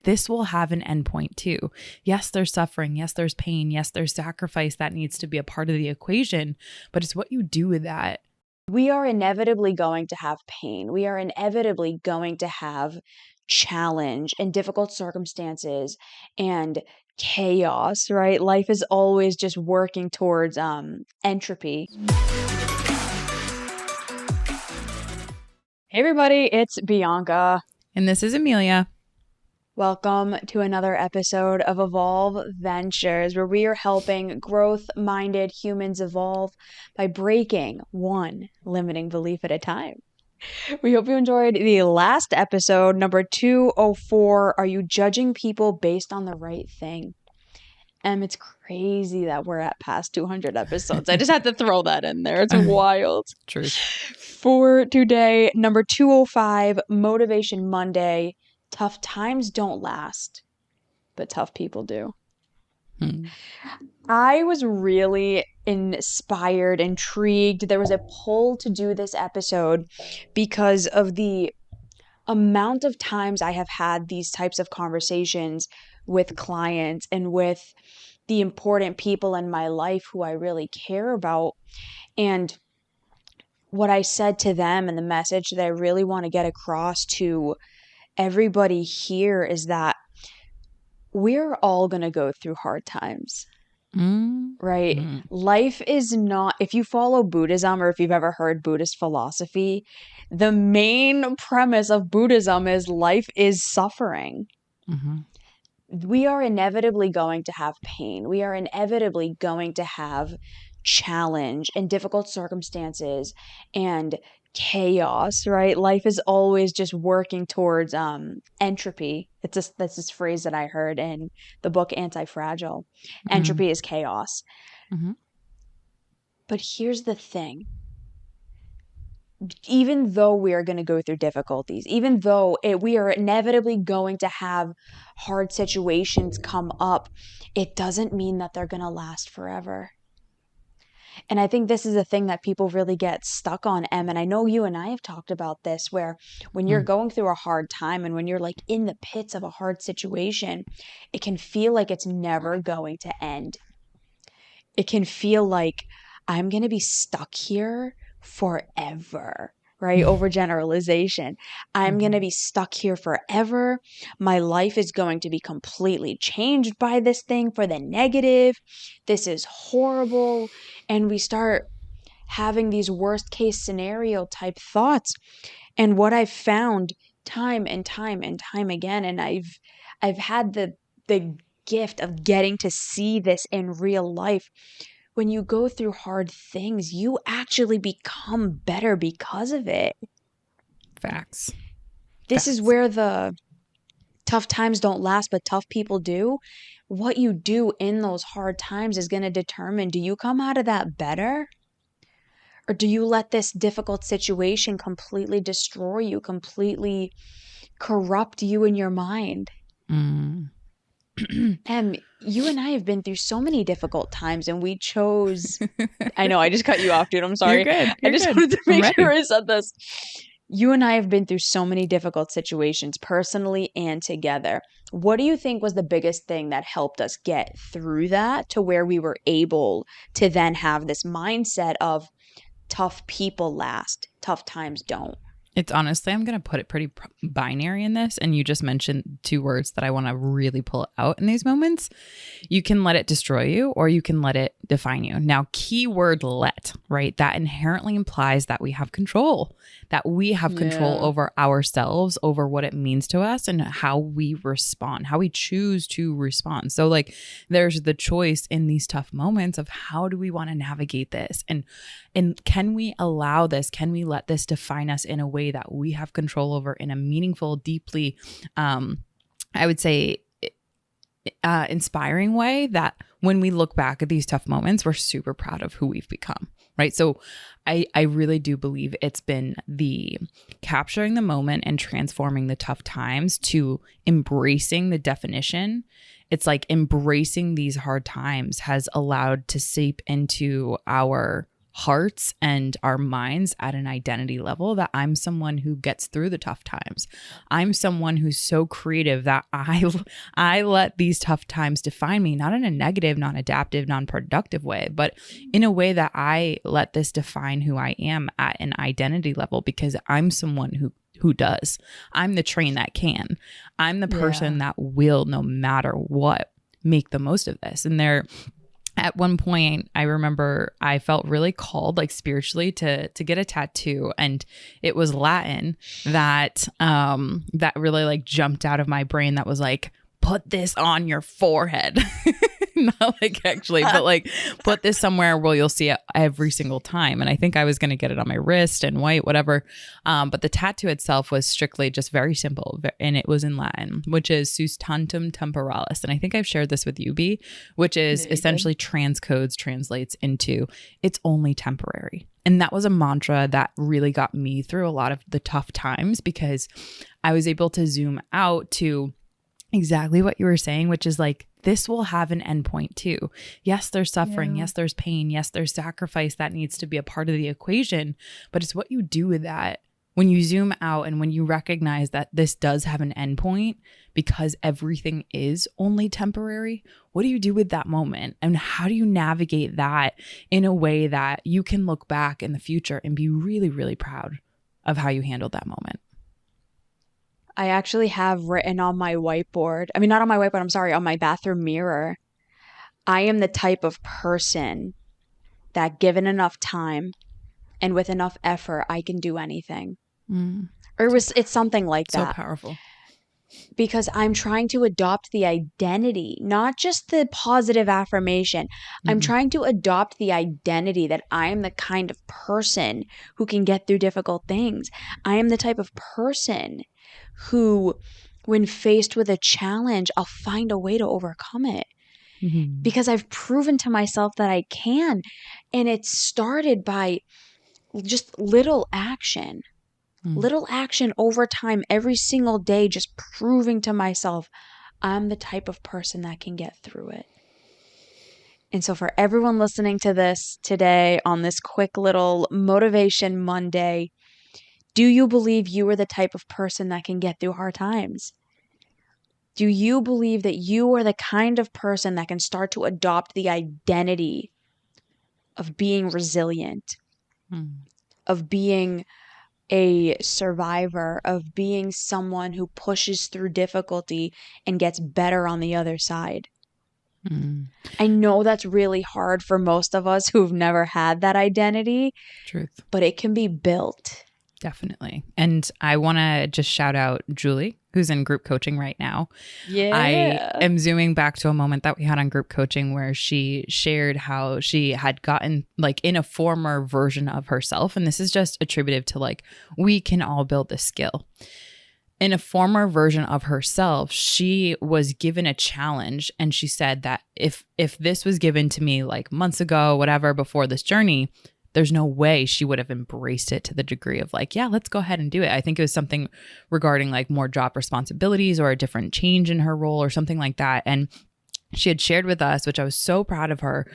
this will have an endpoint too. Yes, there's suffering. Yes, there's pain. Yes, there's sacrifice that needs to be a part of the equation, but it's what you do with that. We are inevitably going to have pain. We are inevitably going to have challenge and difficult circumstances and chaos, right? Life is always just working towards entropy. Hey everybody, it's Bianca. And this is Amelia. Welcome to another episode of Evolve Ventures, where we are helping growth-minded humans evolve by breaking one limiting belief at a time. We hope you enjoyed the last episode, number 204, Are You Judging People Based on the Right Thing? And it's crazy that we're at past 200 episodes. I just had to throw that in there. It's wild. Truth. For today, number 205, Motivation Monday. Tough times don't last, but tough people do. I was really inspired, intrigued. There was a pull to do this episode because of the amount of times I have had these types of conversations with clients and with the important people in my life who I really care about. And what I said to them and the message that I really want to get across to everybody here is that we're all going to go through hard times, right? Life is not, if you follow Buddhism or if you've ever heard Buddhist philosophy, the main premise of Buddhism is life is suffering. We are inevitably going to have pain. We are inevitably going to have challenge and difficult circumstances and chaos, right? Life is always just working towards entropy. That's this phrase that I heard in the book Anti-Fragile. Entropy is chaos. But here's the thing. Even though we are going to go through difficulties, even though we are inevitably going to have hard situations come up, it doesn't mean that they're going to last forever. And I think this is a thing that people really get stuck on, Em. And I know you and I have talked about this, where when you're going through a hard time and when you're like in the pits of a hard situation, it can feel like it's never going to end. It can feel like I'm going to be stuck here forever, right? Overgeneralization. I'm going to be stuck here forever. My life is going to be completely changed by this thing for the negative. This is horrible. And we start having these worst case scenario type thoughts. And what I've found time and time and time again, and I've had the gift of getting to see this in real life. When you go through hard things, you actually become better because of it. Facts. This is where the tough times don't last, but tough people do. What you do in those hard times is going to determine, do you come out of that better? Or do you let this difficult situation completely destroy you, completely corrupt you in your mind? You and I have been through so many difficult times, and we chose I know I just cut you off, dude. I'm sorry. You're good. I just wanted to make sure I said this. You and I have been through so many difficult situations, personally and together. What do you think was the biggest thing that helped us get through that to where we were able to then have this mindset of tough people last, tough times don't? It's honestly, I'm going to put it pretty binary in this. And you just mentioned two words that I want to really pull out in these moments. You can let it destroy you or you can let it define you. Now, keyword let, right? That inherently implies that we have control, that we have control over ourselves, over what it means to us and how we respond, how we choose to respond. So like there's the choice in these tough moments of how do we want to navigate this? And can we allow this? Can we let this define us in a way that we have control over in a meaningful, deeply, I would say, inspiring way that when we look back at these tough moments, we're super proud of who we've become, right? So I really do believe it's been the capturing the moment and transforming the tough times to embracing the definition. It's like embracing these hard times has allowed to seep into our hearts and our minds at an identity level that I'm someone who gets through the tough times. I'm someone who's so creative that I let these tough times define me, not in a negative, non-adaptive, non-productive way, but in a way that I let this define who I am at an identity level, because I'm someone who does. I'm the train that can. I'm the person that will, no matter what, make the most of this. And at one point, I remember I felt really called, like spiritually, to get a tattoo, and it was Latin that really like jumped out of my brain. That was like, put this on your forehead. Not like actually, but like put this somewhere where you'll see it every single time. And I think I was going to get it on my wrist and white, whatever. But the tattoo itself was strictly just very simple. And it was in Latin, which is sustantum temporalis. And I think I've shared this with you, B, which is essentially translates into it's only temporary. And that was a mantra that really got me through a lot of the tough times, because I was able to zoom out to exactly what you were saying, which is like, this will have an endpoint too. Yes, there's suffering. Yes, there's pain. Yes, there's sacrifice that needs to be a part of the equation. But it's what you do with that when you zoom out and when you recognize that this does have an endpoint, because everything is only temporary. What do you do with that moment? And how do you navigate that in a way that you can look back in the future and be really, really proud of how you handled that moment? I actually have written on my whiteboard, I mean, not on my whiteboard, I'm sorry, on my bathroom mirror, I am the type of person that, given enough time and with enough effort, I can do anything. Or it's something like that. So powerful. Because I'm trying to adopt the identity, not just the positive affirmation. I'm trying to adopt the identity that I am the kind of person who can get through difficult things. I am the type of person who, when faced with a challenge, I'll find a way to overcome it. Because I've proven to myself that I can. And it started by just little action over time, every single day, just proving to myself I'm the type of person that can get through it. And so for everyone listening to this today on this quick little Motivation Monday, do you believe you are the type of person that can get through hard times? Do you believe that you are the kind of person that can start to adopt the identity of being resilient, of being a survivor, of being someone who pushes through difficulty and gets better on the other side? I know that's really hard for most of us who've never had that identity. Truth. But it can be built. Definitely. And I want to just shout out Julie, who's in group coaching right now. Yeah. I am zooming back to a moment that we had on group coaching where she shared how she had gotten like in a former version of herself. And this is just attributive to like, we can all build this skill. In a former version of herself, she was given a challenge, and she said that if this was given to me like months ago, whatever, before this journey, there's no way she would have embraced it to the degree of like, yeah, let's go ahead and do it. I think it was something regarding like more job responsibilities or a different change in her role or something like that. And she had shared with us, which I was so proud of her,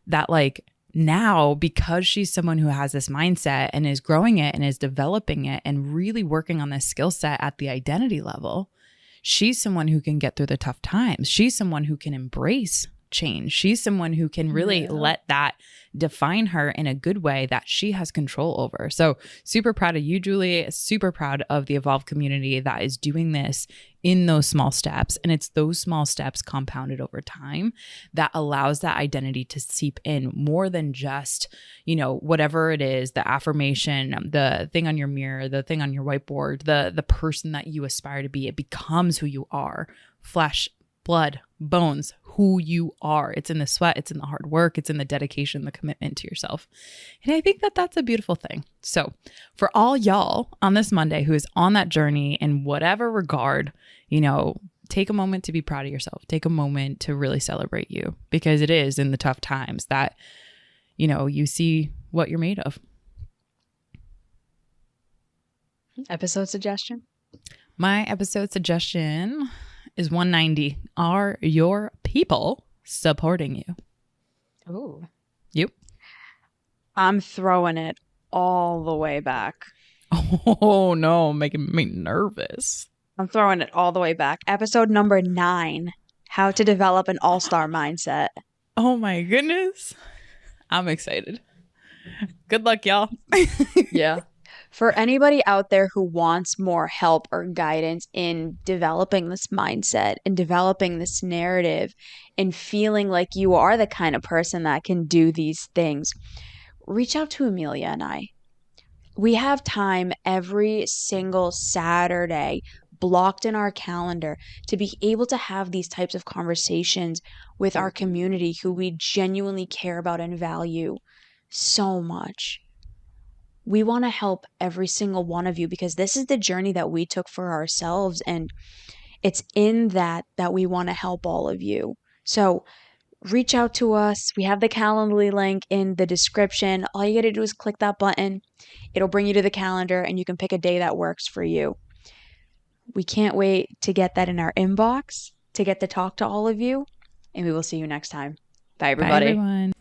that like now, because she's someone who has this mindset and is growing it and is developing it and really working on this skill set at the identity level, she's someone who can get through the tough times. She's someone who can embrace change. She's someone who can really let that define her in a good way that she has control over. So super proud of you, Julie. Super proud of the Evolve community that is doing this in those small steps. And it's those small steps compounded over time that allows that identity to seep in more than just, you know, whatever it is, the affirmation, the thing on your mirror, the thing on your whiteboard, the person that you aspire to be. It becomes who you are. Flesh, blood, bones, who you are. It's in the sweat, it's in the hard work, it's in the dedication, the commitment to yourself. And I think that that's a beautiful thing. So for all y'all on this Monday who is on that journey in whatever regard, you know, take a moment to be proud of yourself. Take a moment to really celebrate you, because it is in the tough times that, you know, you see what you're made of. Episode suggestion? My episode suggestion is 190. Are your people supporting you? Oh. You? I'm throwing it all the way back. Oh no, making me nervous. I'm throwing it all the way back. Episode number 9, how to develop an all-star mindset. Oh my goodness. I'm excited. Good luck, y'all. Yeah. For anybody out there who wants more help or guidance in developing this mindset and developing this narrative and feeling like you are the kind of person that can do these things, reach out to Amelia and I. We have time every single Saturday blocked in our calendar to be able to have these types of conversations with our community who we genuinely care about and value so much. We want to help every single one of you because this is the journey that we took for ourselves, and it's in that we want to help all of you. So reach out to us. We have the Calendly link in the description. All you got to do is click that button. It'll bring you to the calendar and you can pick a day that works for you. We can't wait to get that in our inbox, to get to talk to all of you, and we will see you next time. Bye, everybody. Bye, everyone.